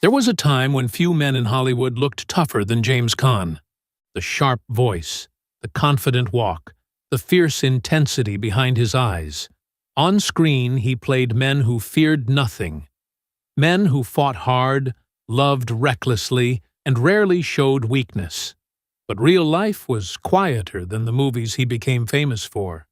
There was a time when few men in Hollywood looked tougher than James Caan. The sharp voice, the confident walk, the fierce intensity behind his eyes. On screen, he played men who feared nothing. Men who fought hard, loved recklessly, and rarely showed weakness. But real life was quieter than the movies he became famous for.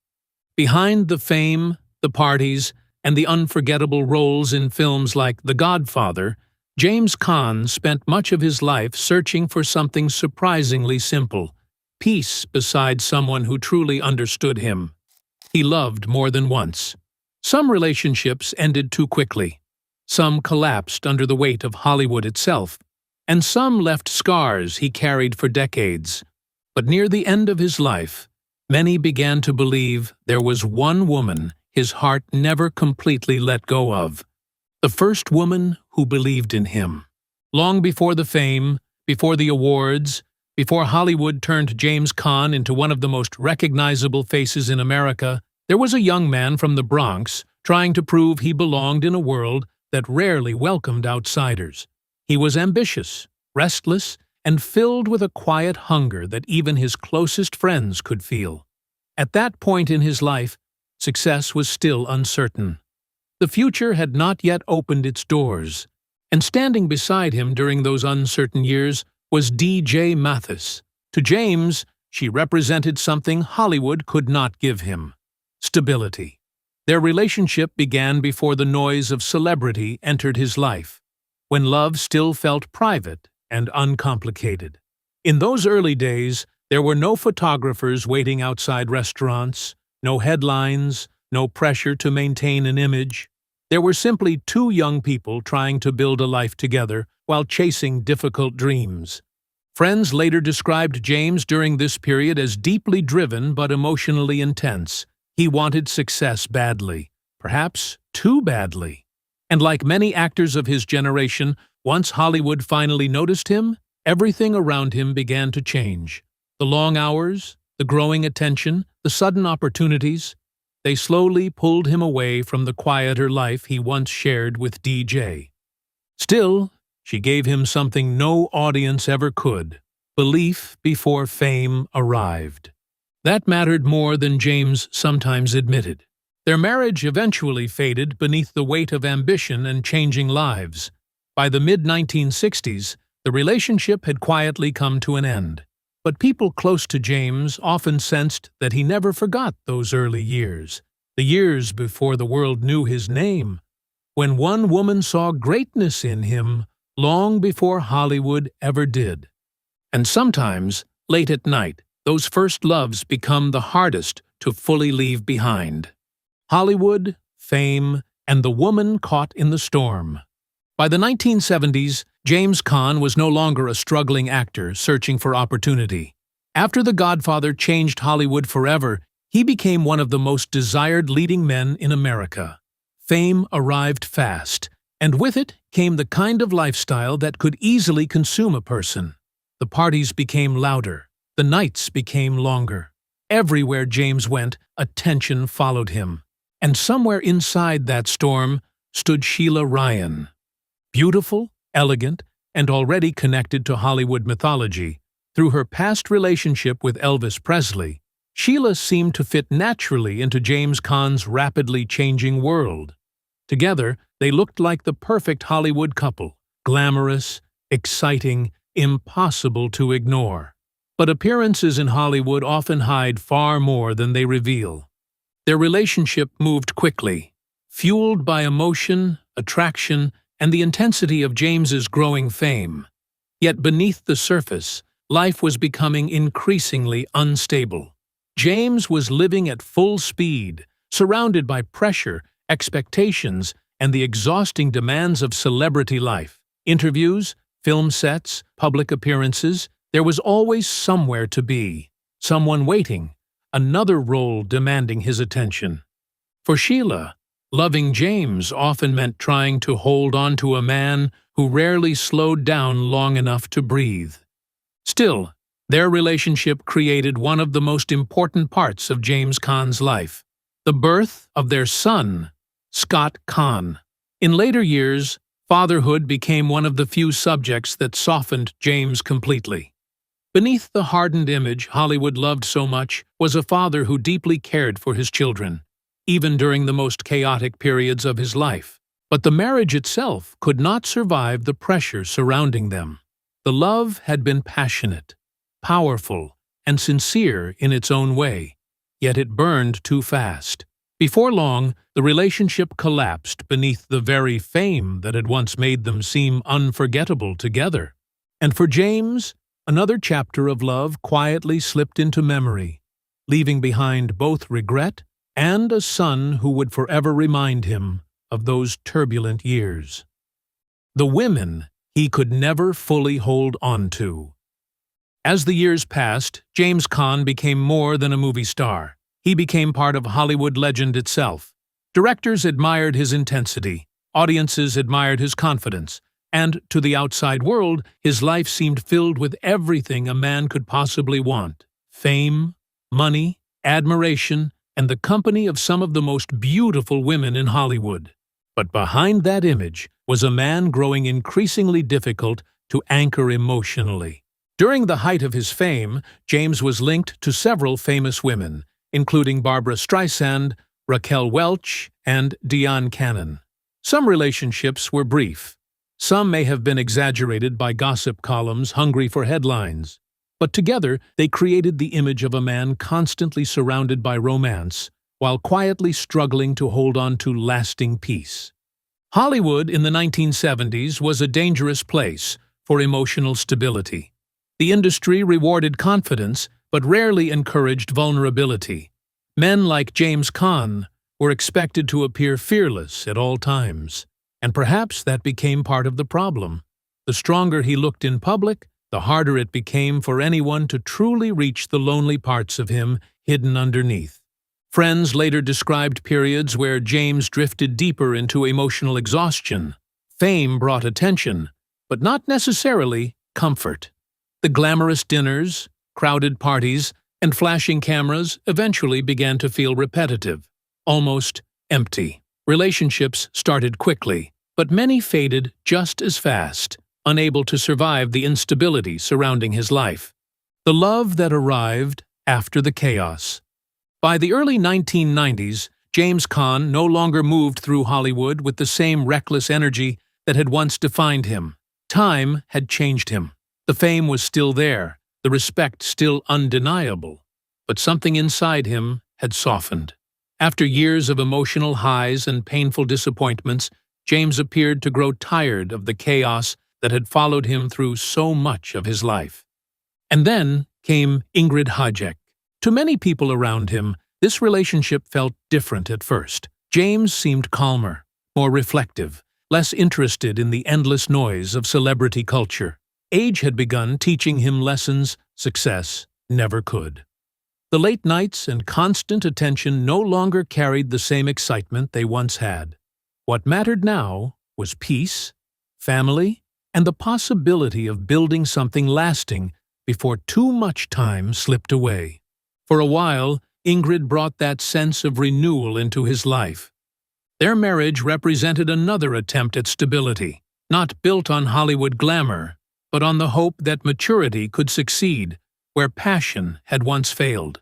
Behind the fame, the parties, and the unforgettable roles in films like The Godfather, James Caan spent much of his life searching for something surprisingly simple: peace beside someone who truly understood him. He loved more than once. Some relationships ended too quickly. Some collapsed under the weight of Hollywood itself, and some left scars he carried for decades. But near the end of his life, many began to believe there was one woman his heart never completely let go of. The first woman who believed in him. Long before the fame, before the awards, before Hollywood turned James Caan into one of the most recognizable faces in America, there was a young man from the Bronx trying to prove he belonged in a world that rarely welcomed outsiders. He was ambitious, restless, and filled with a quiet hunger that even his closest friends could feel. At that point in his life, success was still uncertain. The future had not yet opened its doors, and standing beside him during those uncertain years was Dee Jay Mathis. To James, she represented something Hollywood could not give him: stability. Their relationship began before the noise of celebrity entered his life, when love still felt private and uncomplicated. In those early days, there were no photographers waiting outside restaurants, no headlines, no pressure to maintain an image. There were simply two young people trying to build a life together while chasing difficult dreams. Friends later described James during this period as deeply driven but emotionally intense. He wanted success badly, perhaps too badly. And like many actors of his generation, once Hollywood finally noticed him, everything around him began to change. The long hours, the growing attention, the sudden opportunities, they slowly pulled him away from the quieter life he once shared with Dee Jay. Still, she gave him something no audience ever could: belief before fame arrived. That mattered more than James sometimes admitted. Their marriage eventually faded beneath the weight of ambition and changing lives. By the mid-1960s, the relationship had quietly come to an end. But people close to James often sensed that he never forgot those early years, the years before the world knew his name, when one woman saw greatness in him long before Hollywood ever did. And sometimes, late at night, those first loves become the hardest to fully leave behind. Hollywood, fame, and the woman caught in the storm. By the 1970s, James Caan was no longer a struggling actor searching for opportunity. After The Godfather changed Hollywood forever, he became one of the most desired leading men in America. Fame arrived fast, and with it came the kind of lifestyle that could easily consume a person. The parties became louder. The nights became longer. Everywhere James went, attention followed him. And somewhere inside that storm stood Sheila Ryan. Beautiful, elegant, and already connected to Hollywood mythology. Through her past relationship with Elvis Presley, Sheila seemed to fit naturally into James Caan's rapidly changing world. Together, they looked like the perfect Hollywood couple: glamorous, exciting, impossible to ignore. But appearances in Hollywood often hide far more than they reveal. Their relationship moved quickly, fueled by emotion, attraction, and the intensity of James's growing fame. Yet beneath the surface, life was becoming increasingly unstable. James was living at full speed, surrounded by pressure, expectations, and the exhausting demands of celebrity life. Interviews, film sets, public appearances, there was always somewhere to be, someone waiting, another role demanding his attention. For Sheila, loving James often meant trying to hold on to a man who rarely slowed down long enough to breathe. Still, their relationship created one of the most important parts of James Caan's life: the birth of their son, Scott Caan. In later years, Fatherhood became one of the few subjects that softened James completely. Beneath the hardened image Hollywood loved so much was a father who deeply cared for his children, even during the most chaotic periods of his life. But the marriage itself could not survive the pressure surrounding them. The love had been passionate, powerful, and sincere in its own way, yet it burned too fast. Before long, the relationship collapsed beneath the very fame that had once made them seem unforgettable together. And for James, another chapter of love quietly slipped into memory, leaving behind both regret and a son who would forever remind him of those turbulent years. The women he could never fully hold on to. As the years passed, James Caan became more than a movie star. He became part of Hollywood legend itself. Directors admired his intensity, audiences admired his confidence, and to the outside world, his life seemed filled with everything a man could possibly want: fame, money, admiration, and the company of some of the most beautiful women in Hollywood. But behind that image was a man growing increasingly difficult to anchor emotionally. During the height of his fame, James was linked to several famous women, including Barbara Streisand, Raquel Welch, and Dee Jay Mathis. Some relationships were brief. Some may have been exaggerated by gossip columns hungry for headlines. But together, they created the image of a man constantly surrounded by romance, while quietly struggling to hold on to lasting peace. Hollywood in the 1970s was a dangerous place for emotional stability. The industry rewarded confidence, but rarely encouraged vulnerability. Men like James Caan were expected to appear fearless at all times, and perhaps that became part of the problem. The stronger he looked in public, the harder it became for anyone to truly reach the lonely parts of him hidden underneath. Friends later described periods where James drifted deeper into emotional exhaustion. Fame brought attention, but not necessarily comfort. The glamorous dinners, crowded parties, and flashing cameras eventually began to feel repetitive, almost empty. Relationships started quickly, but many faded just as fast, unable to survive the instability surrounding his life. The love that arrived after the chaos. By the early 1990s, James Caan no longer moved through Hollywood with the same reckless energy that had once defined him. Time had changed him. The fame was still there, the respect still undeniable, but something inside him had softened. After years of emotional highs and painful disappointments, James appeared to grow tired of the chaos that had followed him through so much of his life. And then came Ingrid Hajek. To many people around him, this relationship felt different at first. James seemed calmer, more reflective, less interested in the endless noise of celebrity culture. Age had begun teaching him lessons success never could. The late nights and constant attention no longer carried the same excitement they once had. What mattered now was peace, family, and the possibility of building something lasting before too much time slipped away. For a while, Ingrid brought that sense of renewal into his life. Their marriage represented another attempt at stability, not built on Hollywood glamour, but on the hope that maturity could succeed where passion had once failed.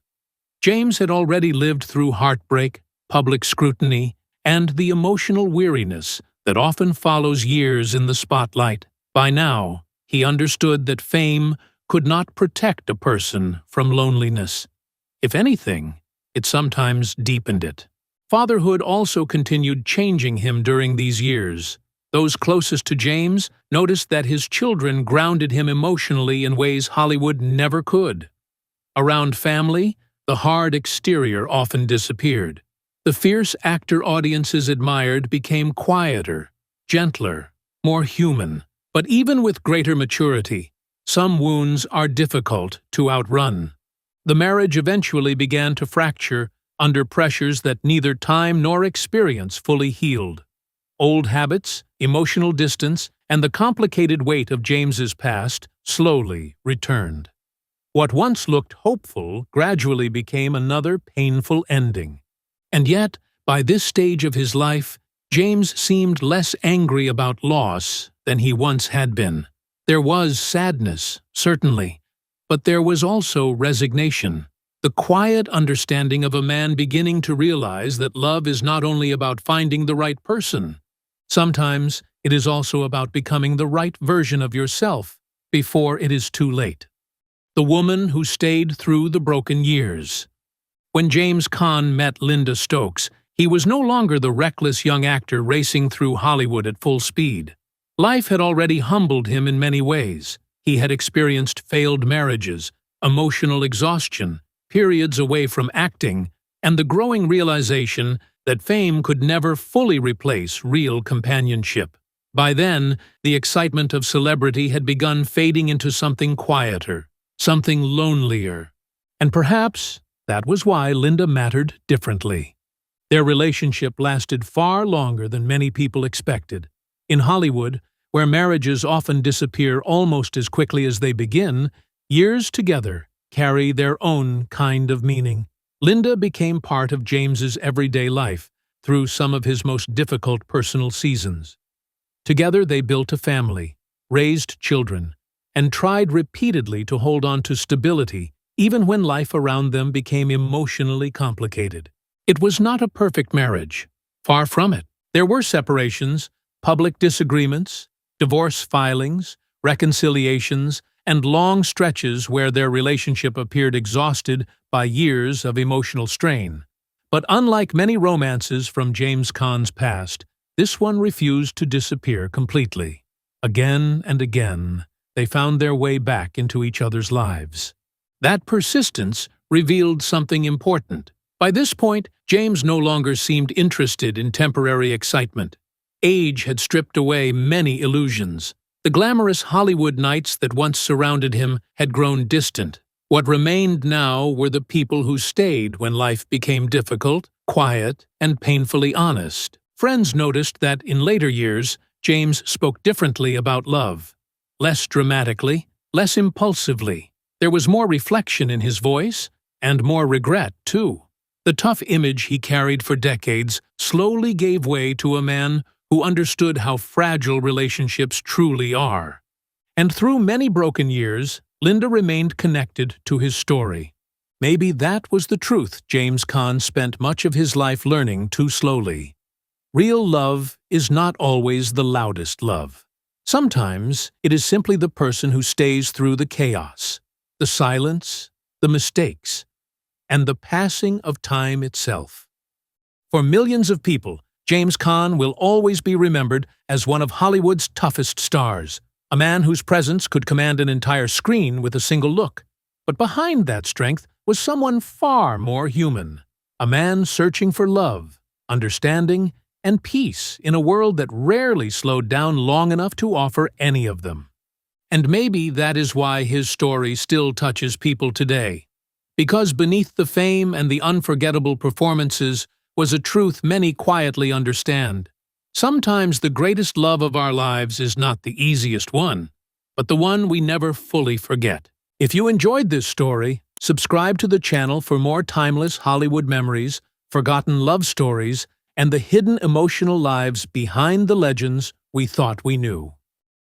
James had already lived through heartbreak, public scrutiny, and the emotional weariness that often follows years in the spotlight. By now, he understood that fame could not protect a person from loneliness. If anything, it sometimes deepened it. Fatherhood also continued changing him during these years. Those closest to James noticed that his children grounded him emotionally in ways Hollywood never could. Around family, the hard exterior often disappeared. The fierce actor audiences admired became quieter, gentler, more human. But even with greater maturity, some wounds are difficult to outrun. The marriage eventually began to fracture under pressures that neither time nor experience fully healed. Old habits, emotional distance, and the complicated weight of James's past slowly returned. What once looked hopeful gradually became another painful ending. And yet, by this stage of his life, James seemed less angry about loss than he once had been. There was sadness, certainly, but there was also resignation. The quiet understanding of a man beginning to realize that love is not only about finding the right person. Sometimes it is also about becoming the right version of yourself before it is too late. The woman who stayed through the broken years. When James Caan met Linda Stokes, he was no longer the reckless young actor racing through Hollywood at full speed. Life had already humbled him in many ways. He had experienced failed marriages, emotional exhaustion, periods away from acting, and the growing realization that fame could never fully replace real companionship. By then, the excitement of celebrity had begun fading into something quieter, something lonelier. And perhaps that was why Linda mattered differently. Their relationship lasted far longer than many people expected. In Hollywood, where marriages often disappear almost as quickly as they begin, years together carry their own kind of meaning. Linda became part of James's everyday life through some of his most difficult personal seasons. Together they built a family, raised children, and tried repeatedly to hold on to stability even when life around them became emotionally complicated. It was not a perfect marriage. Far from it. There were separations, public disagreements, divorce filings, reconciliations, and long stretches where their relationship appeared exhausted by years of emotional strain. But unlike many romances from James Caan's past, this one refused to disappear completely. Again and again, they found their way back into each other's lives. That persistence revealed something important. By this point, James no longer seemed interested in temporary excitement. Age had stripped away many illusions. The glamorous Hollywood nights that once surrounded him had grown distant. What remained now were the people who stayed when life became difficult, quiet, and painfully honest. Friends noticed that in later years, James spoke differently about love. Less dramatically, less impulsively. There was more reflection in his voice, and more regret, too. The tough image he carried for decades slowly gave way to a man who understood how fragile relationships truly are. And through many broken years, Linda remained connected to his story. Maybe that was the truth James Caan spent much of his life learning too slowly. Real love is not always the loudest love. Sometimes it is simply the person who stays through the chaos, the silence, the mistakes, and the passing of time itself. For millions of people, James Caan will always be remembered as one of Hollywood's toughest stars, a man whose presence could command an entire screen with a single look. But behind that strength was someone far more human, a man searching for love, understanding, and peace in a world that rarely slowed down long enough to offer any of them. And maybe that is why his story still touches people today. Because beneath the fame and the unforgettable performances was a truth many quietly understand. Sometimes the greatest love of our lives is not the easiest one, but the one we never fully forget. If you enjoyed this story, subscribe to the channel for more timeless Hollywood memories, forgotten love stories, and the hidden emotional lives behind the legends we thought we knew.